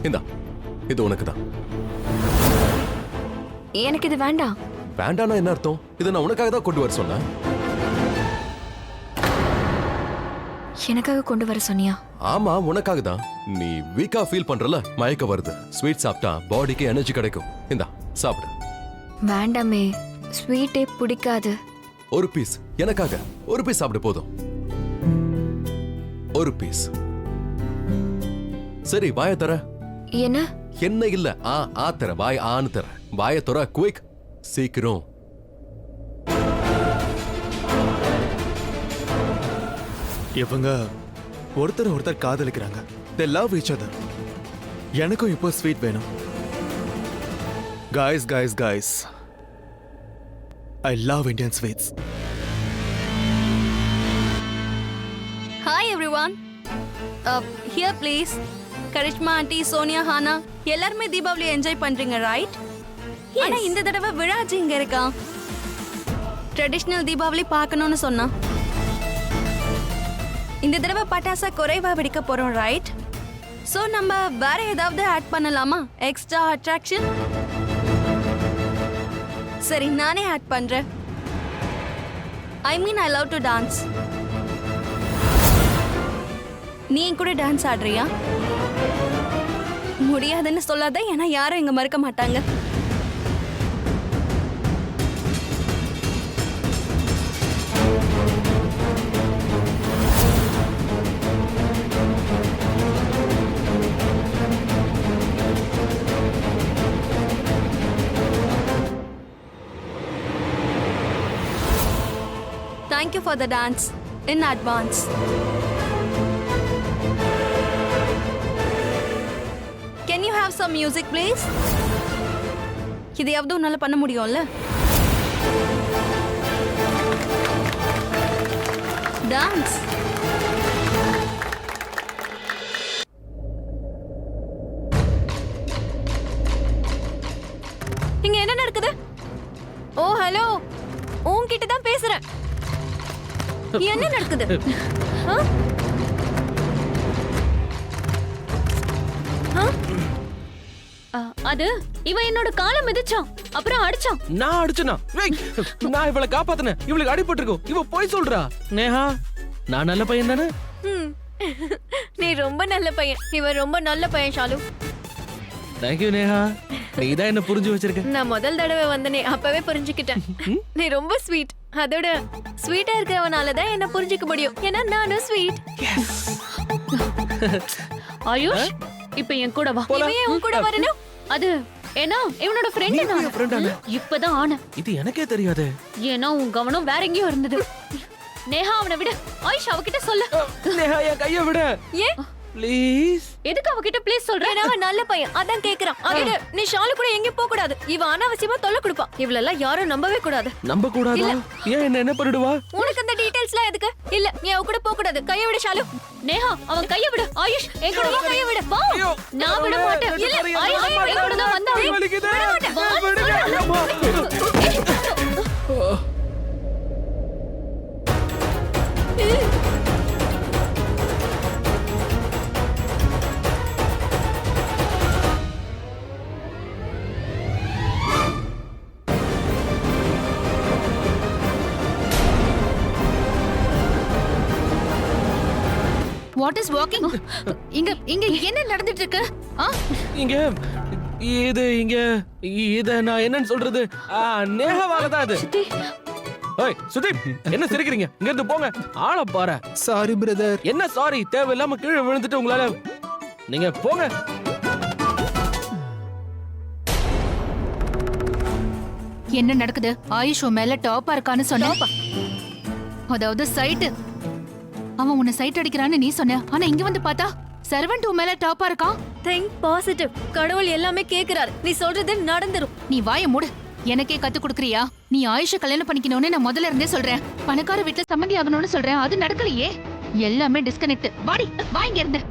இந்தா, இது உனக்கு தான். எனக்கு இது வேண்டாம். வேண்டானா என்ன அர்த்தம்? இதை நான் உனக்காக தான் கொண்டு வர சொன்னேன். எனக்காக கொண்டு வர சொன்னியா? ஆமா, உனக்காக தான். நீ வீக்கா ஃபீல் பண்றல, மயக்க வருது. ஸ்வீட் சாப்பிட்டா பாடிக்கு எனர்ஜி கிடைக்கும். இந்தா சாப்பிடு. வேண்டாமே, ஸ்வீட்டே பிடிக்காது. ஒரு பீஸ் எனக்காக, ஒரு பீஸ் சாப்பிடு போதும். ஒரு பீஸ். சரி, வாய தர. என்ன? என்ன இல்ல, ஆ தர. வாய் ஆன்னு தர. வாய தர, குயிக், சீக்கிரம். இவங்க ஒருத்தர் காதலிக்கிறாங்க. They love each other. எனக்கும் இப்போ ஸ்வீட் வேணும். Guys. I love Indian sweets. Hi everyone. Here please. Karishma aunty, Sonia, Hana எல்லாருமே தீபாவளி என்ஜாய் பண்றீங்க ரைட்? ஆனா இந்த தடவை விழாஜி இங்க இருக்கா. ட்ரெடிஷனல் தீபாவளி பார்க்கணும்னு சொன்னா. இந்த தடவை பட்டாசா குறைவா வெடிக்க போறோம் ரைட்? சோ நம்ம வேற ஏதாவது ஆட் பண்ணலாமா? Extra attraction? சரி, நானே ஆட் பண்றேன். I love to dance. நீ என் கூட டான்ஸ் ஆடுறியா? முடியாதுன்னு சொல்லாத, ஏன்னா யாரும் இங்க மறக்க மாட்டாங்க. Thank you for the dance in advance. Can you have some music please? இதையாவது உன்னால பண்ண முடியும்ல? டான்ஸ். இங்க என்ன நடக்குது? ஓ ஹலோ, உன்கிட்ட தான் பேசுறேன். என்ன நடக்குது? அது இவன் என்னோட காலை மிதிச்சான், அப்புறம் அடிச்சான். நான் அடிச்சனா? நான் இவளை காப்பாத்தினேன். இவளுக்கு அடிபட்டிருக்கும். இவ போய் சொல்றா. நேஹா, நான் நல்ல பையன் தானே? நீ ரொம்ப நல்ல பையன். இவன் ரொம்ப நல்ல பையன் ஷாலு. தேங்க்யூ நேஹா, நீ தான் என்ன புரிஞ்சு வச்சிருக்க. நான் முதல் தடவை வந்தனே, அப்பவே புரிஞ்சுக்கிட்டேன். நீ ரொம்ப ஸ்வீட். அதோட ஸ்வீட்டா இருக்கிறவனால தான் என்ன புரிஞ்சுக்க முடியும். ஏன்னா நானும் ஸ்வீட். ஆயுஷ், இப்ப என் கூட வா. இவன் ஏன் உன் கூட வரணும்? அது ஏன்னா இவனோட ஃப்ரெண்ட் நான். இப்பதான் ஆன. இது எனக்கே தெரியாது. ஏன்னா உன் கவனம் வேற எங்கேயோ இருந்தது. நேஹா, அவனை விடு. ஆயுஷ், அவகிட்ட சொல்லு. நேஹா, என் கைய விடு. ஏன்? ப்ளீஸ். எதுக்கு அவகிட்ட ப்ளீஸ் சொல்ற? அவன் நல்ல பையன், அதான் கேக்குறான். அட, நீ ஷாலு கூட எங்கேயும் போக கூடாது. இவன் அனாவசியமா தொல்லை கொடுப்பான். இவளெல்லாம் யாரும் நம்பவே கூடாது. நம்ப கூடாதா? ஏன் என்ன பண்ணிடுவா? உனக்கு அந்த டீடைல்ஸ்லாம் எதுக்கு? இல்ல, நீ அவ கூட போக கூடாது. கைய விடு ஷாலு. நேஹா, அவன் கைய விடு. ஆயுஷ், என் கூட கைய விடு. வா. நான் விட மாட்டேன். இல்ல, ஆயுஷ், என் கூட தான் வந்தா. What is walking? இங்க என்ன நடந்துட்டு இருக்கு? இங்க இத நான் என்னன்னு சொல்றது? நேஹாவால தான் அது. ஏய் சுதீப், என்ன சிரிக்கிறீங்க? இங்க இருந்து போங்க. ஆள பாரு. Sorry brother. என்ன சாரி? தேவையில்லாம கீழே விழுந்துட்டு உங்களால. நீங்க போங்க. என்ன நடக்குது? ஆயுஷ் மேல டாப்பா இருக்கான்னு சொன்ன. அதாவது சைட். அவன் உன்னை சைட் அடிக்கிறான்னு நீ சொன்ன. ஆனா இங்க வந்து பார்த்தா சர்வன்ட் மேல டாப்பா இருக்கான். Think positive. கடவுள் எல்லாமே கேக்குறாரு. நீ சொல்றது நடந்துரும். நீ வாயை மூடு. எனக்கே கத்து கொடுக்கறியா? நீ ஆயுஷ கல்யாணம் பண்ணிக்கணும்னு நான் முதல்ல இருந்தே சொல்றேன். பணக்கார வீட்டுல சம்மந்தி ஆகணும்னு சொல்றேன். அது நடக்கலையே. எல்லாமே டிஸ்கனெக்ட். வாடி, வா இங்க இருந்து.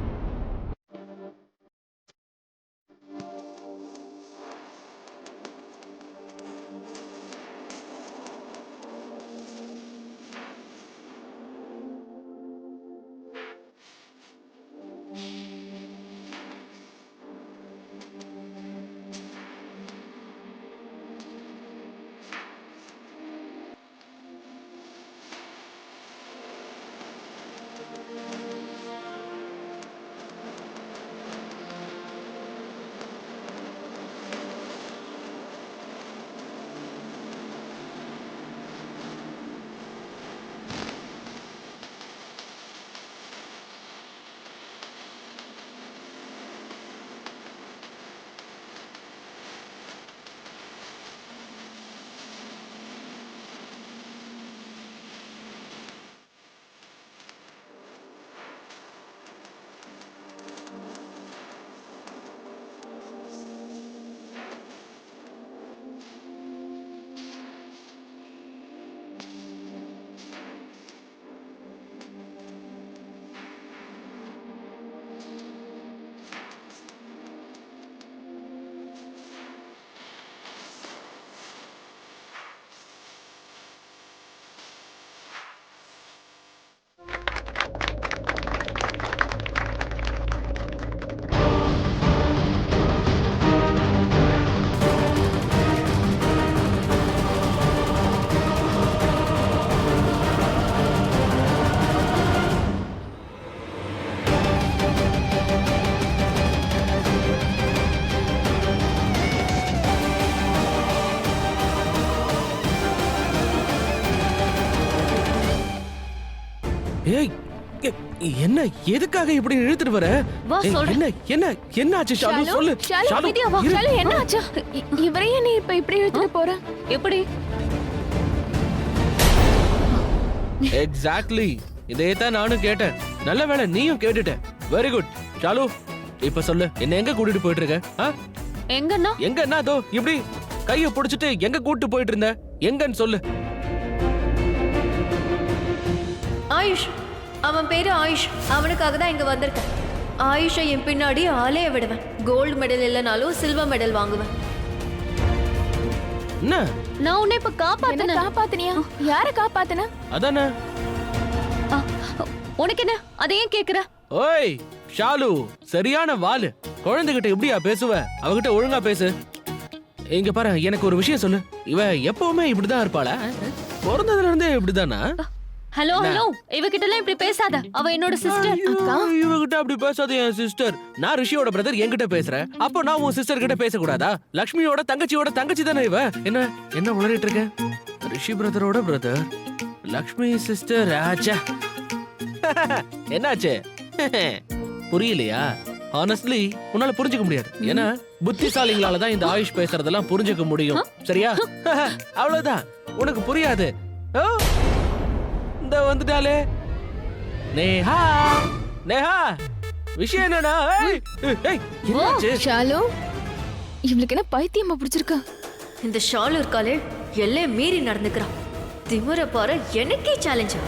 ஏய் என்ன எதுக்காக இப்படி இழுத்துட்டு வர வா, ஏய், சொல்றேன். என்ன என்ன ஆச்சு ஷாலு சொல்லு ஷாலு, இரு. என்ன ஆச்சு இவரையே நீ இப்ப இப்படி எடுத்துட்டு போற எப்படி எக்ஸாக்ட்லி இதே தான் நானும் கேட்டேன். நல்ல வேளை நீயும் கேட்டுட்ட. Very good Shalu. இப்ப சொல்லு என்ன எங்க கூட்டிட்டு போயிட்டு இருக்க? எங்கன்னா எங்க என்ன அதோ இப்படி கைய புடிச்சிட்டு எங்க கூட்டிட்டு போயிட்டு இருந்த? எங்கன்னு சொல்லு. ஆயுஷ், அவன் பேரு ஆயுஷ். அவனுக்காக தான் இங்க வந்திருக்கேன். ஆயுஷை என் பின்னாடி ஆலைய விடுவேன். கோல்டு மெடல் இல்லைனாலும் சில்வர் மெடல் வாங்குவேன். என்ன நான் உன்னை இப்ப என்ன காப்பாத்தினியா யார காப்பாத்தின அதானே? உனக்கு என்ன அதையும் கேக்குற? ஓய் ஷாலு, சரியான வாலு. குழந்தைகிட்ட எப்படியா பேசுவ? அவகிட்ட ஒழுங்கா பேசு. இங்க பாரு, எனக்கு ஒரு விஷயம் சொல்லு. இவ எப்பவுமே இப்படிதான் இருப்பாளா? பிறந்ததுல இருந்தே இப்படிதானா? ஹலோ ஹலோ, இவகிட்ட எல்லாம் இப்படி பேசாத. அவ என்னோட சிஸ்டர். இவகிட்ட அப்படி பேசாத என் சிஸ்டர். நான் ரிஷியோட பிரதர், என்கிட்ட பேசுறேன். அப்போ நான் உன் சிஸ்டர் கிட்ட பேசக்கூடாதா? லக்ஷ்மியோட தங்கச்சி தானே இவ. என்ன என்ன உளறிட்டு இருக்க? ரிஷி பிரதரோட பிரதர், லக்ஷ்மி சிஸ்டர். ஆச்சா என்னாச்சு? புரியலையா? ஹானஸ்ட்லி உன்னால புரிஞ்சுக்க முடியாது. ஏன்னா புத்திசாலிகளால தான் இந்த ஆயுஷ் பேசுறதெல்லாம் புரிஞ்சுக்க முடியும். சரியா? அவ்வளவுதான். உனக்கு புரியாது. ஓ, இந்த வந்துட்டாலே நேஹா. நேஹா, விஷயம் என்னன்னா? ஏய், ஏய், என்னாச்சு? ஷாலு இவளுக்கு என்ன பைத்தியமா பிடிச்சிருக்கா? இந்த ஷாலு இருக்காளே, எல்லையை மீறி நடந்துக்கிறான். திமுற பாரு, எனக்கே சேலஞ்சா?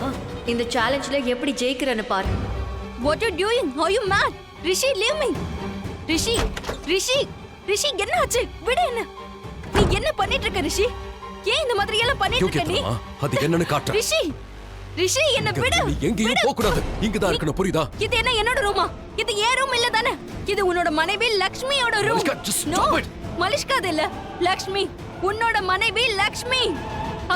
இந்த சேலஞ்ச்ல எப்படி ஜெயிக்கிறேன்னு பாரு. What you doing? Are you mad? Rishi, leave me. ரிஷி, ரிஷி, ரிஷி என்ன ஆச்சு? விடு என்ன. நீ என்ன பண்ணிட்டு இருக்க ரிஷி? ஏன் இந்த மாதிரி எல்லாம் பண்ணிட்டு இருக்க நீ? அது என்னன்னு காட்டு. ரிஷி, ரிஷி என்ன விடு. நீ எங்கேயும் போக கூடாது. இங்க தான் இருக்கணும், புரியுதா? இது என்ன என்னோட ரூமா? இது ஏன் ரூம் இல்ல தானே? இது உன்னோட மனைவி லக்ஷ்மியோட room. Malishka, just no, stop it. Malishka இல்ல, லக்ஷ்மி. உன்னோட மனைவி லக்ஷ்மி.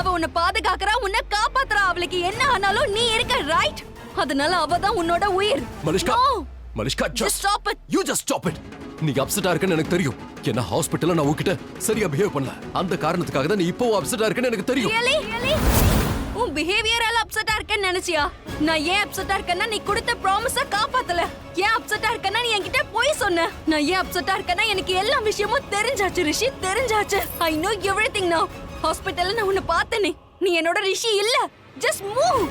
அவ உன்னை பாதுகாக்கறா, உன்னை காப்பாத்துறா. அவளுக்கு என்ன ஆனாலும் நீ இருக்க, ரைட்? அதனால அவ தான் உன்னோட உயிர். Malishka, No. Malishka, Just just stop it. you just stop it. நீ அப்செட்டா இருக்கன்னு எனக்கு தெரியும். என்ன ஹாஸ்பிடல்ல நான் உன்கிட்ட சரியா பிஹேவ் பண்ணல. அந்த காரணத்துக்காக தான் நீ இப்போ அப்செட்டா இருக்கன்னு எனக்கு தெரியும். Really? Really? உன் பிஹேவியரால அப்செட்டா இருக்கேன்னு நினைச்சியா? நான் ஏன் அப்செட்டா இருக்கேன்னா நீ கொடுத்த ப்ராமிஸ காப்பாத்தல. ஏன் அப்செட்டா இருக்கேன்னா நீ என்கிட்ட போய் சொன்ன. நான் ஏன் அப்செட்டா இருக்கேன்னா எனக்கு எல்லா விஷயமும் தெரிஞ்சாச்சு ரிஷி, தெரிஞ்சாச்சு. I know everything now. ஹாஸ்பிடல்ல நான் உன்னை பார்த்தனே. நீ என்னோட ரிஷி இல்ல. Just move.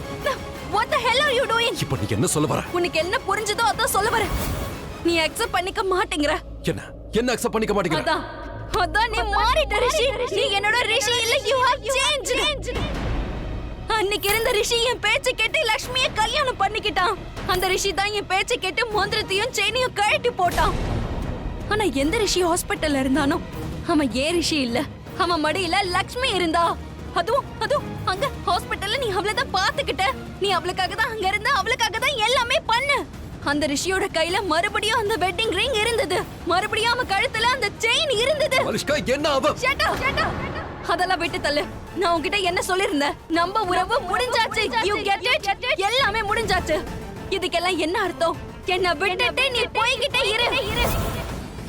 What the hell are you doing? இப்போ நீ என்ன சொல்ல வர? உனக்கு என்ன புரிஞ்சதோ அதான் சொல்ல வரேன். நீ அக்செப்ட் பண்ணிக்க மாட்டேங்கற. என்ன அக்செப்ட் பண்ணிக்க மாட்டேங்கிற? அதான் நீ மாறிட்ட ரிஷி. நீ என்னோட ரிஷி இல்ல. You have changed. அன்னைக்கு இருந்த ரிஷி என் பேச்சை கேட்டு லக்ஷ்மியை கல்யாணம் பண்ணிக்கிட்டான். அந்த ரிஷி தான் என் பேச்சை கேட்டு மோதிரத்தையும் செயினையும் கழட்டி போட்டான். ஆனா எந்த ரிஷி ஹாஸ்பிட்டல்ல இருந்தானோ அவன் ஏன் ரிஷி இல்ல. அவன் மடியில லக்ஷ்மி இருந்தா. அதுவும் அங்க ஹாஸ்பிட்டல்ல நீ அவளை தான் பாத்துக்கிட்ட. நீ அவளுக்காக தான் அங்க இருந்த, அவளுக்காக தான் எல்லாமே பண்ண. அந்த ரிஷியோட கையில மறுபடியும் அந்த வெட்டிங் ரிங் இருந்தது. மறுபடியும் அவன் கழுத்துல அந்த செயின் இருந்தது. மலிஷ்கா, என்ன அவ? Shut up. அதெல்லாம் விட்டு தள்ளு. நான் உன்கிட்ட என்ன சொல்லிருந்தேன்? நம்ம உறவு முடிஞ்சாச்சு. You get it? எல்லாமே முடிஞ்சாச்சு. இதுக்கெல்லாம் என்ன அர்த்தம்? என்ன விட்டுட்டு நீ போய்கிட்டே இரு.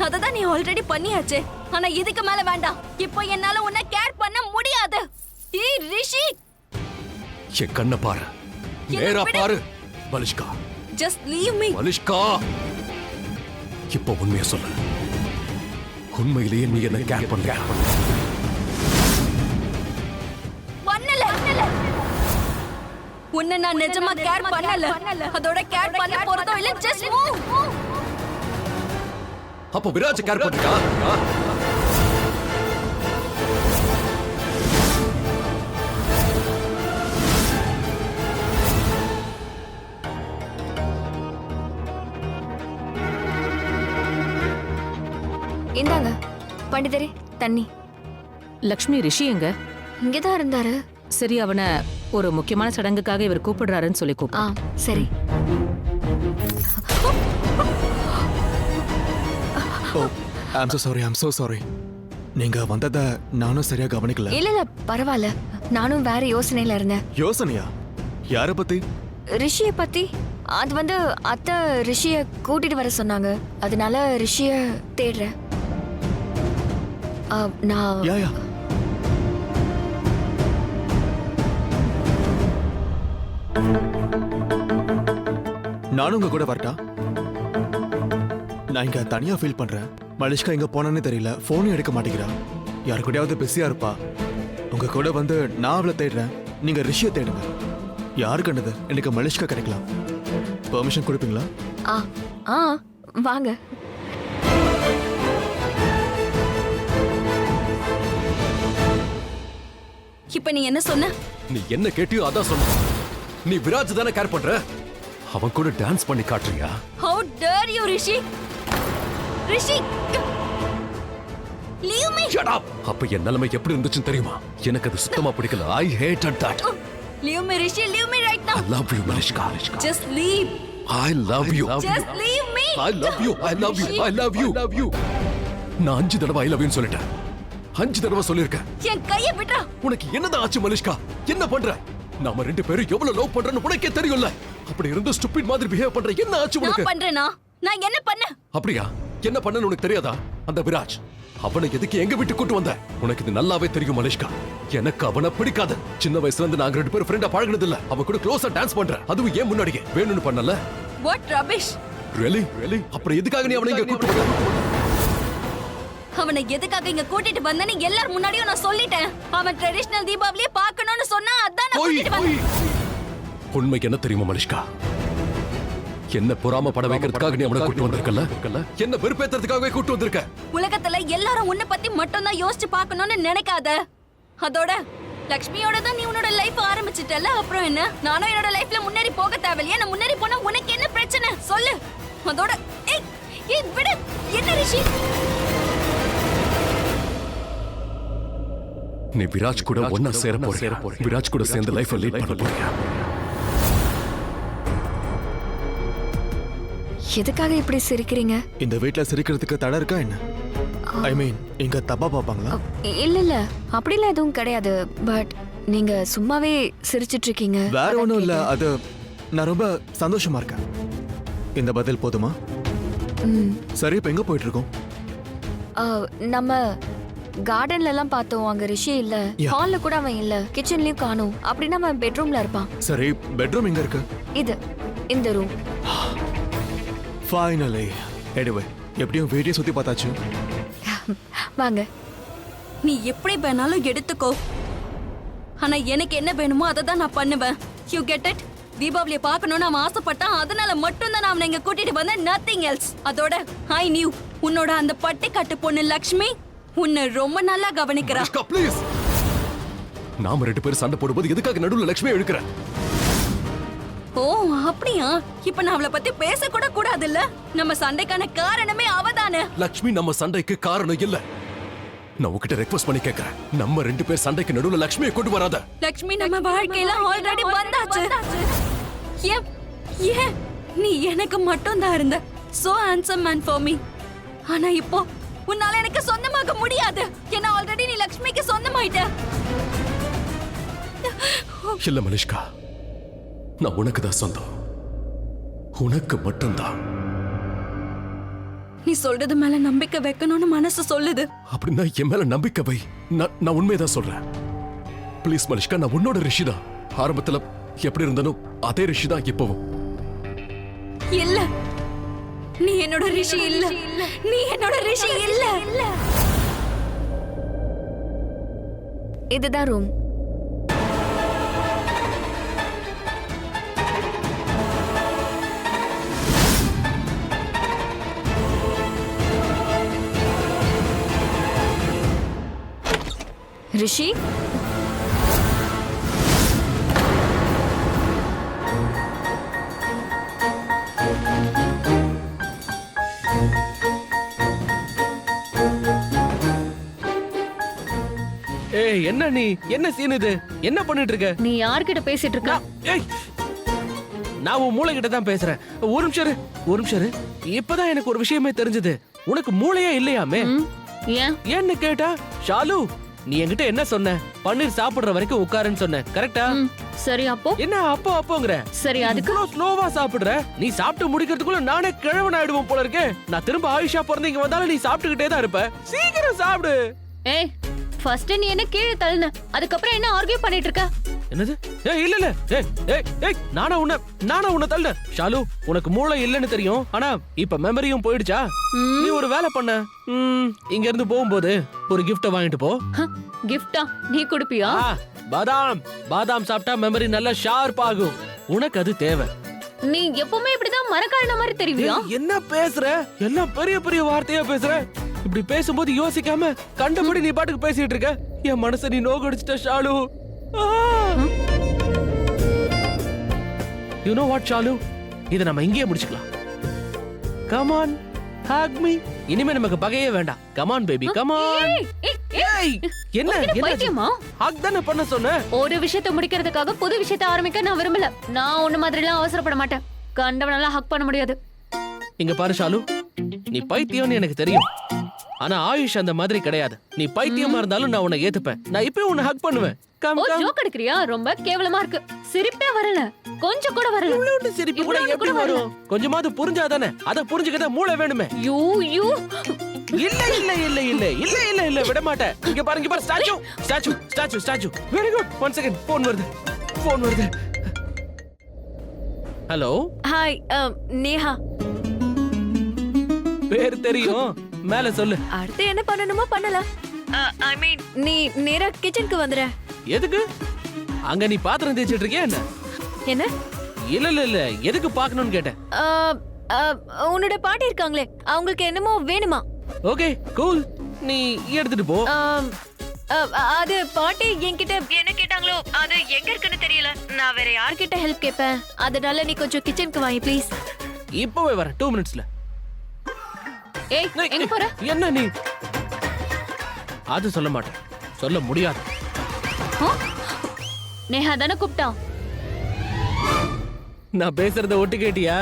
அததான் நீ ஆல்ரெடி பண்ணியாச்சு. ஆனா இதுக்கு மேல வேண்டாம். இப்போ என்னால உன்னை கேர் பண்ண முடியாது. ஏய் ரிஷி, என் கண்ணை பாரு, நேரா பாரு. Malishka, just leave me. Malishka, இப்போ உண்மையை சொல்லு. உண்மையிலேயே நீ என்ன கேர் பண்ணல? பண்ணல. உன்னை நான் நிஜமா கேர் பண்ணல. அதோட கேர் பண்ண போறதோ இல்ல. just move. அப்போ விராஜ் கேர் பண்ணியா? இந்தாங்க பண்டிதரே தண்ணி. லக்ஷ்மி, ரிஷி எங்க? இங்கதான் இருந்தாரு. சரி, அவனை ஒரு முக்கியமான சடங்குக்காக இவர் கூப்பிடுறாருன்னு சொல்லி கூப்பிடு. சரி. ஓ, ஐம் so sorry. நீங்க வந்தத நானும் சரியா கவனிக்கல. இல்ல பரவாயில்ல. நானும் வேற யோசனையில இருந்தேன். யோசனையா? யார பத்தி? ரிஷிய பத்தி. அது வந்து அத்தை ரிஷிய கூட்டிட்டு வர சொன்னாங்க. அதனால ரிஷிய தேடுறேன். நான் யா நானும் உங்க கூட வரட்டா? நான் இங்க தனியா ஃபீல் பண்றேன். மலிஷ்கா எங்க போனான்னு தெரியல, போனும் எடுக்க மாட்டேங்கிறா. யாரு கூடயாவது பிஸியா இருப்பா. உங்க கூட வந்து நான் அவளை தேடுறேன், நீங்க ரிஷியை தேடுங்க. யாரு கண்டது எனக்கு மலிஷ்கா கிடைக்கலாம். பெர்மிஷன் கொடுப்பீங்களா? ஆ ஆ வாங்க. இப்ப நீ என்ன சொன்ன? நீ என்ன கேட்டியோ அதான் சொன்ன. நீ விராஜ் தானே கேர் பண்ற? அவன் கூட டான்ஸ் பண்ணி காட்டுறியா? How dare you, Rishi? Rishi, leave me. Shut up. அப்ப என் நிலைமை எப்படி இருந்துச்சுன்னு தெரியுமா? எனக்கு அது சுத்தமா பிடிக்கல. I hated that. Leave me, Rishi. Leave me right now. I love you, Malishka. Just leave. I love you. Just leave me. I love you. I love you. I love you. I love you. நான் 5 தடவை I love you சொல்லிட்டேன். 5 தடவை சொல்லிருக்கேன். என் கையை விட்றா. உனக்கு என்னதான் ஆச்சு மலிஷ்கா? என்ன பண்ற? நாம 2 பேரும் எவ்வளவு லவ் பண்றோம்னு உனக்கே தெரியும்ல. அப்படி இருந்து ஸ்டூபிட் மாதிரி பிஹேவ் பண்ற என்ன ஆச்சு உனக்கு? நான் பண்றேனா? நான் என்ன பண்ண? அப்படியா? என்ன பண்ணன்னு உனக்கு தெரியாதா? அந்த விராஜ் அவனை எதுக்கு எங்க வீட்டு கூட்டு வந்த? உனக்கு இது நல்லாவே தெரியும் மலிஷ்கா. எனக்கு அவனை பிடிக்காது. சின்ன வயசுல இருந்து நாங்க 2 பேரும் ஃப்ரெண்டா பழகுனது இல்ல. அவன் கூட க்ளோஸா டான்ஸ் பண்ற. அதுவும் ஏன் முன்னாடியே வேணும்னு பண்ணல? What rubbish. Really? அப்புறம் எதுக்காக நீ அவனை இங்க கூட்டு வந்த? அவனை எதுக்காக இங்க கூட்டிட்டு வந்தேன்னு எல்லார் முன்னாடியும் நான் சொல்லிட்டேன். அவன் ட்ரெடிஷனல் தீபாவளியை பார்க்கணும்னு சொன்னா அதான் நான் கூட்டிட்டு வந்தேன். உண்மை என்ன தெரியுமா மலிஷ்கா? என்ன பொறாம பட வைக்கிறதுக்காக நீ அவனை கூட்டு வந்திருக்கல? என்ன வெறுப்பேத்துறதுக்காகவே கூட்டு வந்திருக்க? உலகத்துல எல்லாரும் உன்னை பத்தி மட்டும் தான் யோசிச்சு பார்க்கணும்னு நினைக்காத. அதோட லக்ஷ்மியோட தான் நீ உன்னோட லைஃப் ஆரம்பிச்சிட்டல, அப்புறம் என்ன? நானும் என்னோட லைஃப்ல முன்னேறி போக தேவையில்லையா? நான் முன்னேறி போனா உனக்கு என்ன பிரச்சனை சொல்லு. அதோட ஏய் விடு. என்ன ரிஷி? நீ விராஜ் கூட ஒன்னா சேர போறியா? விராஜ் கூட சேர்ந்து லைஃப் லீட் பண்ண போறியா? எதுக்காக இப்படி சிரிக்கிறீங்க? இந்த வீட்ல சிரிக்கிறதுக்கு தடை இருக்கா என்ன? ஐ மீன் இங்க தப்பா பாப்பாங்களா? இல்ல அப்படிலாம் எதுவும் கிடையாது. பட் நீங்க சும்மாவே சிரிச்சிட்டு இருக்கீங்க. வேற ஒண்ணும் இல்ல, அது நான் ரொம்ப சந்தோஷமா இருக்கேன். இந்த பதில் போதுமா? சரி, இப்ப எங்க போயிட்டு இருக்கோம்? நம்ம கார்டன்ல எல்லாம் பார்த்தோம். அங்க ரிஷி இல்ல. Yeah. ஹால்ல கூட அவன் இல்ல. கிச்சன்லயும் காணோம். அப்படின்னா அவன் பெட்ரூம்ல இருப்பான். சரி, பெட்ரூம் எங்க இருக்கு? இந்த ரூம். ஃபைனலி. எனிவே, எப்படியும் வீட்டையும் சுத்தி பார்த்தாச்சு. வாங்க. நீ எப்படி வேணாலும் எடுத்துக்கோ. ஆனா எனக்கு என்ன வேணுமோ அதை தான் நான் பண்ணுவேன். You get it? தீபாவளியை பார்க்கணும்னு அவன் ஆசைப்பட்டான். அதனால மட்டும் தான் நான் அவனை இங்க கூட்டிட்டு வந்தேன். Nothing else. அதோட ஐ நியூ உன்னோட அந்த பட்டிக்காட்டு பொண்ணு லக்ஷ்மி உன்னை ரொம்ப நல்லா கவனிக்கிறா. மலிஷ்கா ப்ளீஸ். நாம 2 பேரும் சண்டை போடும்போது எதுக்காக நடுவுல லக்ஷ்மியை இழுக்கிற? ஓ அப்படியா? இப்ப நான் அவளை பத்தி பேச கூட கூடாது இல்ல? நம்ம சண்டைக்கான காரணமே அவதானே. லக்ஷ்மி நம்ம சண்டைக்கு காரணம் இல்ல. நான் உன்கிட்ட ரெக்வெஸ்ட் பண்ணி கேக்குறேன். நம்ம 2 பேர் சண்டைக்கு நடுவுல லக்ஷ்மியை கொண்டு வராத. லக்ஷ்மி நம்ம வாழ்க்கையில ஆல்ரெடி வந்தாச்சு. ஏன் நீ எனக்கு மட்டும் தான் இருந்த so handsome man for me. ஆனா இப்போ உன்னால எனக்கு சொந்தமாக முடியாது. ஏன்னா ஆல்ரெடி நீ லக்ஷ்மிக்கு சொந்தமாயிட்ட. இல்ல மலிஷ்கா, நான் உனக்கு தான் சொந்தம். உனக்கு மட்டும்தான். நீ சொல்றது மேல நம்பிக்கை வைக்கணும்னு மனசு சொல்லுது. அப்படின்னா என் மேல நம்பிக்கை வை. நான் உண்மையதான் சொல்றேன். ப்ளீஸ் மலிஷ்கா, நான் உன்னோட ரிஷி தான். ஆரம்பத்துல எப்படி இருந்தனோ அதே ரிஷி தான் இப்பவும். இல்ல, நீ என்னோட ரிஷி இல்ல. நீ என்னோட ரிஷி இல்ல. இதுதான் ரூம். ரிஷி, ஏய் என்ன நீ என்ன சீன் இது? என்ன பண்ணிட்டு இருக்க? நீ யார்கிட்ட பேசிட்டு இருக்க? ஏய் நான் உன் மூளை கிட்ட தான் பேசுறேன். ஒரு நிமிஷம் இரு. இப்பதான் எனக்கு ஒரு விஷயமே தெரிஞ்சது. உனக்கு மூளையே இல்லையாமே? ஏன்? ஏன்னு கேட்டா ஷாலு, நீ என்கிட்ட என்ன சொன்ன? பன்னீர் சாப்பிடுற வரைக்கும் உட்காருன்னு சொன்ன, கரெக்டா? சரி, என்ன அப்போங்கிற? சரி, அதுக்கு ஸ்லோவா சாப்பிடுற. நீ சாப்பிட்டு முடிக்கிறதுக்குள்ள நானே கிழவன் ஆயிடுவோம் போல இருக்கே. நான் திரும்ப ஆயுஷா பிறந்து இங்க வந்தாலும் நீ சாப்பிட்டுக்கிட்டே தான் இருப்ப. சீக்கிரம் சாப்பிடு. ஏய், ஃபர்ஸ்ட் நீ என்ன கீழே தள்ளுன, அதுக்கப்புறம் என்ன ஆர்கியூ பண்ணிட்டு இருக்க? என்னது? ஏய் இல்ல இல்ல. ஏய் ஏய் ஏய் நானா உன்னை தள்ள. ஷாலு உனக்கு மூளை இல்லைன்னு தெரியும். ஆனா இப்ப மெமரியும் போயிடுச்சா? நீ ஒரு வேலை பண்ண. இங்க இருந்து போகும்போது ஒரு கிஃப்ட வாங்கிட்டு போ. கிஃப்டா நீ கொடுப்பியா? பாதாம் சாப்பிட்டா மெமரி நல்லா ஷார்ப் ஆகும். உனக்கு அது தேவை. நீ எப்பவுமே இப்படிதான் மரக்காரன மாதிரி தெரிவியா? ஏய், என்ன பேசுற? எல்லாம் பெரிய பெரிய வார்த்தையா பேசுற. இப்படி பேசும்போது யோசிக்காம கண்டபடி நீ பாட்டுக்கு பேசிட்டு இருக்க. என் மனசை நீ நோகடிச்சிட்ட Shalu. You know what, Shalu? இதை நம்ம இங்கேயே முடிச்சுக்கலாம். Come on, hug me. இனிமே நமக்கு பகையே வேண்டாம். Come on baby, come on. ஏய், என்ன பைத்தியமா? ஹக் தானே பண்ண சொன்ன. ஒரு விஷயத்தை முடிக்கிறதுக்காக புது விஷயத்தை ஆரம்பிக்க நான் விரும்பல. நான் ஒண்ணு மாதிரி எல்லாம் அவசரப்பட மாட்டேன். கண்டவனால ஹக் பண்ண முடியாது. இங்க பாரு ஷாலு, நீ பைத்தியம்னு எனக்கு தெரியும். ஆனா ஆயுஷ் அந்த மாதிரி கிடையாது. நீ பைத்தியமா இருந்தாலும் நான் உன்னை ஏத்துப்பேன். நான் இப்பவே உன்னை ஹக் பண்ணுவேன். கம் ஓ கம். ஜோக் எடுக்கறியா? ரொம்ப கேவலமா இருக்கு. சிரிப்பே வரல. கொஞ்சம் கூட வரல. இவ்வளவு சிரிப்பு கூட இவ்வளவு எப்படி கூட வரல. வரும்? கொஞ்சமாவது புரிஞ்சாதானே? அத புரிஞ்சுக்கத மூளை வேணுமே. யூ யூ இல்ல இல்ல இல்ல இல்ல இல்ல இல்ல இல்ல விட மாட்டேன். இங்க பாரு statue. Very good. One second phone வருது. ஹலோ. ஹாய், நேஹா. பேர் தெரியும். மேல சொல்லு. அடுத்து என்ன பண்ணணுமோ பண்ணலாம். ஐ மீன் நீ நேரா கிச்சனுக்கு வந்துற. எதுக்கு? அங்க நீ பாத்திரம் தேய்ச்சிட்டு இருக்கியா என்ன? என்ன? இல்ல எதுக்கு பாக்கணும்னு கேட்டேன். உன்னோட பாட்டி இருக்காங்களே, அவங்களுக்கு என்னமோ வேணுமா? Okay cool. நீ எடுத்துட்டு போ. அது பாட்டி என்கிட்ட என்ன கேட்டாங்களோ அது எங்க இருக்குன்னு தெரியல. நான் வேற யார்கிட்ட ஹெல்ப் கேட்பேன். அதனால நீ கொஞ்சம் கிச்சனுக்கு வாங்க ப்ளீஸ். இப்பவே வரேன் 2 மினிட்ஸ்ல. ஏய் எங்க போற? என்ன நீ? அது சொல்ல மாட்டேன். சொல்ல முடியாது. நேஹா தான கூப்பிட்டா. நான் பேசுறத ஒட்டு கேட்டியா?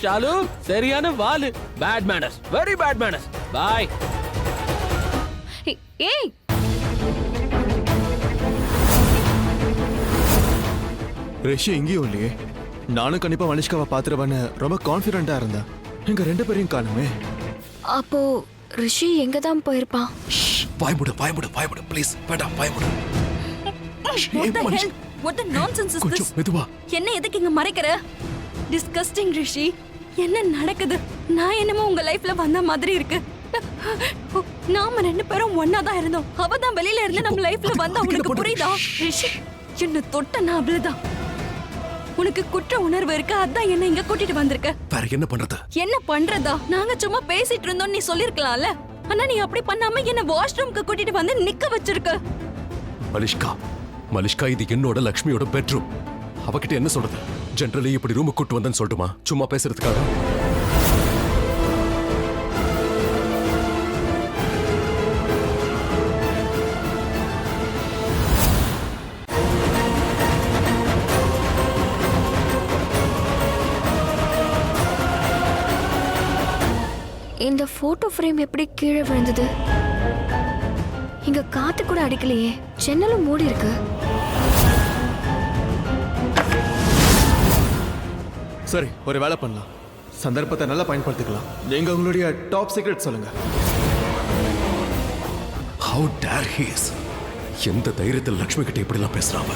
ஷாலு சரியான வாலு. Bad manners, very bad manners. Bye. ஏய் ரிஷி இங்கேயும் இல்லையே. நானும் கண்டிப்பா மலிஷ்காவை பாத்துருவேன்னு ரொம்ப கான்ஃபிடென்ட்டா இருந்தேன். எங்க 2 பேரையும் காணுமே. அப்போ ரிஷி எங்க தான் போயிருப்பான்? பயமுடு ப்ளீஸ். வேண்டாம் பயமுடு. What the hell? What the nonsense is this? கொஞ்சம் மெதுவா. என்ன எதுக்கு இங்க மறைக்கிற? டிஸ்கஸ்டிங் ரிஷி. என்ன நடக்குது? நான் என்னமோ உங்க லைஃப்ல வந்த மாதிரி இருக்கு. நாம 2 பேரும் ஒண்ணா தான் இருந்தோம். அவ தான் வெளியில இருந்து நம்ம லைஃப்ல வந்தா. உனக்கு புரியுதா? ரிஷி என்ன தொட்டனா அவ்வளவுதான். உனக்கு குற்ற உணர்வு இருக்கு. அதான் என்ன இங்க கூட்டிட்டு வந்திருக்க. வேற என்ன பண்றது? என்ன பண்றதா? நாங்க சும்மா பேசிட்டு இருந்தோம் நீ சொல்லிருக்கலாம்ல. ஆனா நீ அப்படி பண்ணாம என்ன வாஷ்ரூம்க்கு கூட்டிட்டு வந்து நிக்க வச்சிருக்க. மலிஷ்கா இது என்னோட லக்ஷ்மியோட பெட்ரூம். அவகிட்ட என்ன சொல்றது? ஜெனரலி இப்படி ரூமுக்கு கூட்டு வந்தேன்னு சொல்லட்டுமா? சும்மா பேசுறதுக்காக. இந்த போட்டோ ஃப்ரேம் எப்படி கீழே விழுந்தது? இங்க காத்து கூட அடிக்கலையே. ஜன்னலும் மூடி இருக்கு. சரி, ஒரு வேலை பண்ணலாம். சந்தர்ப்பத்தை நல்லா பயன்படுத்திக்கலாம். நீங்க உங்களுடைய டாப் சீக்ரெட் சொல்லுங்க. How dare he is? எந்த தைரியத்தில் லக்ஷ்மி கிட்ட இப்படி எல்லாம் பேசுறாங்க?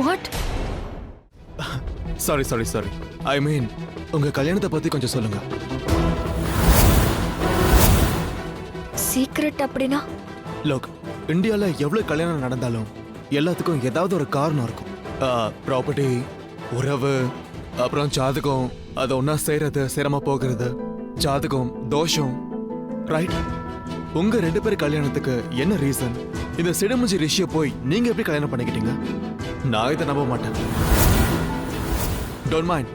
வாட்? சாரி. ஐ மீன் உங்க கல்யாணத்தை பத்தி கொஞ்சம் சொல்லுங்க. சீக்ரெட் அப்படினா? லோக், இந்தியால எவ்வளவு கல்யாணம் நடந்தாலும் எல்லாத்துக்கும் ஏதாவது ஒரு காரணம் இருக்கும். ப்ராப்பர்ட்டி, உறவு, அப்புறம் ஜாதகம், அதை ஒன்னா செய்யறது, சேரமா போகிறது, ஜாதகம், தோஷம், ரைட்? உங்க 2 பேர் கல்யாணத்துக்கு என்ன ரீசன்? இந்த சிடுமுஞ்சி ரிஷிய போய் நீங்க எப்படி கல்யாணம் பண்ணிக்கிட்டீங்க? நான் இதை நம்ப மாட்டேன். டோன்ட் மைண்ட்,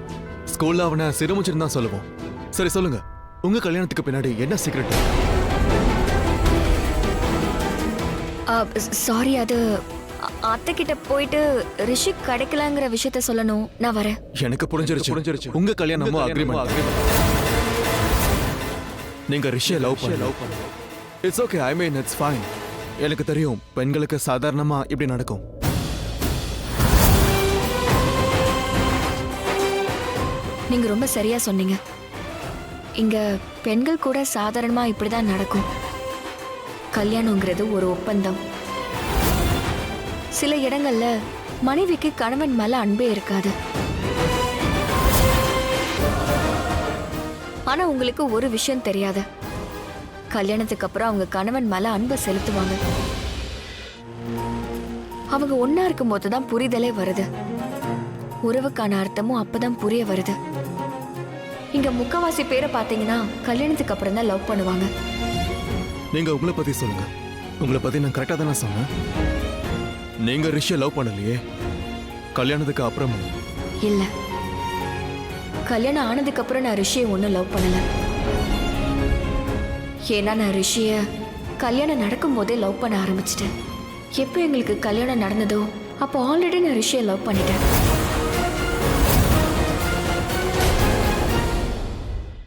ஸ்கூல்ல அவனை சிடுமுச்சின்னு தான் சொல்லுவோம். சரி சொல்லுங்க, உங்க கல்யாணத்துக்கு பின்னாடி என்ன சீக்ரெட்? சாரி, அது அத்தை கிட்ட போயிட்டு ரிஷி கிடைக்கலங்கிற விஷயத்த சொல்லணும். நான் வரேன். எனக்கு புரிஞ்சிருச்சு. உங்க கல்யாணமும் அக்ரிமெண்ட். நீங்க ரிஷியை லவ் பண்ண. It's okay. I mean it's fine. எனக்கு தெரியும் பெண்களுக்கு சாதாரணமா இப்படி நடக்கும். நீங்க ரொம்ப சரியா சொன்னீங்க. இங்க பெண்கள் கூட சாதாரணமா இப்படிதான் நடக்கும். கல்யாணங்கிறது ஒரு ஒப்பந்தம். சில இடங்கள்ல மனைவிக்கு கணவன் மேல அன்பே இருக்காது. ஆனா உங்களுக்கு ஒரு விஷயம் தெரியாது. கல்யாணத்துக்கு அப்புறம் அவங்க கணவன் மேல அன்பை செலுத்துவாங்க. அவங்க ஒன்னா இருக்கும் போதுதான் புரிதலே வருது. உறவுக்கான அர்த்தமும் அப்பதான் புரிய வருது. இங்க முக்கவாசி பேரை பாத்தீங்கன்னா கல்யாணத்துக்கு அப்புறம் தான் லவ் பண்ணுவாங்க. நீங்க உங்களை பத்தி சொல்லுங்க. உங்களை பத்தி நான் கரெக்டா தானே சொன்னேன். நீங்க ரிஷியை லவ் பண்ணலையே, கல்யாணத்துக்கு அப்புறம். இல்ல, கல்யாணம் ஆனதுக்கு அப்புறம் நான் ரிஷியை ஒன்னும் லவ் பண்ணல. ஏன்னா நான் ரிஷிய கல்யாணம் நடக்கும் போதே லவ் பண்ண ஆரம்பிச்சிட்டேன். எப்போ எங்களுக்கு கல்யாணம் நடந்ததோ அப்போ ஆல்ரெடி நான் ரிஷியை லவ் பண்ணிட்டேன்.